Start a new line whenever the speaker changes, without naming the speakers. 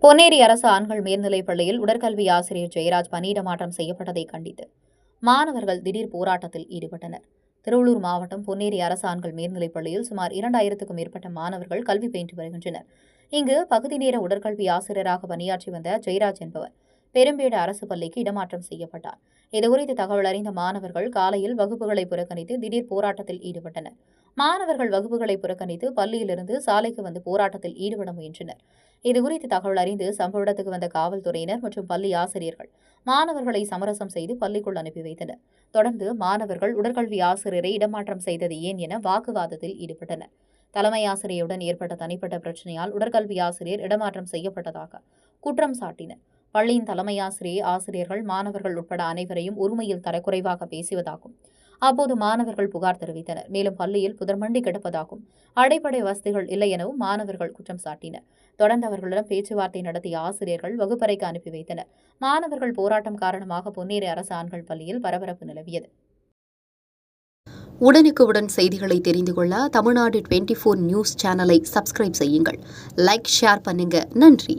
பொன்னேரி அரசு ஆண்கள் மேல்நிலைப் பள்ளியில் உடற்கல்வி ஆசிரியர் ஜெயராஜ் பணியிடமாற்றம் செய்யப்பட்டதை கண்டித்து மாணவர்கள் திடீர் போராட்டத்தில் ஈடுபட்டனர். திருவள்ளூர் மாவட்டம் பொன்னேரி அரசு ஆண்கள் மேல்நிலைப் பள்ளியில் சுமார் 2000க்கும் மேற்பட்ட மாணவர்கள் கல்வி பயின்று வருகின்றனர். இங்கு பகுதி நேர உடற்கல்வி ஆசிரியராக பணியாற்றி வந்த ஜெயராஜ் என்பவர் பெரும்பேடு அரசு பள்ளிக்கு இடமாற்றம் செய்யப்பட்டார். இதுகுறித்து தகவல் அறிந்த மாணவர்கள் காலையில் வகுப்புகளை புறக்கணித்து திடீர் போராட்டத்தில் ஈடுபட்டனர். மாணவர்கள் வகுப்புகளை புறக்கணித்து பள்ளியிலிருந்து சாலைக்கு வந்து போராட்டத்தில் ஈடுபட முயன்றனர். இதுகுறித்து தகவல் அறிந்து சம்பவ இடத்துக்கு வந்த காவல்துறையினர் மற்றும் பள்ளி ஆசிரியர்கள் மாணவர்களை சமரசம் செய்து பள்ளிக்குள் அனுப்பி வைத்தனர். தொடர்ந்து மாணவர்கள் உடற்கல்வி ஆசிரியரை இடமாற்றம் செய்தது ஏன் என வாக்குவாதத்தில் ஈடுபட்டனர். தலைமை ஆசிரியருடன் ஏற்பட்ட தனிப்பட்ட பிரச்சினையால் உடற்கல்வி ஆசிரியர் இடமாற்றம் செய்யப்பட்டதாக குற்றம் சாட்டினர். பள்ளியின் தலைமை ஆசிரியர்கள் மாணவர்கள் உட்பட அனைவரையும் உரிமையில் தரக்குறைவாக பேசுவதாகவும் அப்போது மாணவர்கள் புகார் தெரிவித்தனர். மேலும் பள்ளியில் புதர்மண்டி கிடப்பதாகவும் அடிப்படை வசதிகள் இல்லை எனவும் மாணவர்கள் குற்றம் சாட்டினர். தொடர்ந்து அவர்களிடம் பேச்சுவார்த்தை நடத்திய ஆசிரியர்கள் வகுப்பறைக்கு அனுப்பி வைத்தனர். மாணவர்கள் போராட்டம் காரணமாக பொன்னேரி அரசு ஆண்கள் பள்ளியில் பரபரப்பு நிலவியது.
உடனுக்குடன் செய்திகளை தெரிந்து கொள்ள தமிழ்நாடு 24 நியூஸ் சேனலை சப்ஸ்கிரைப் செய்யுங்கள். லைக், ஷேர் பண்ணுங்க. நன்றி.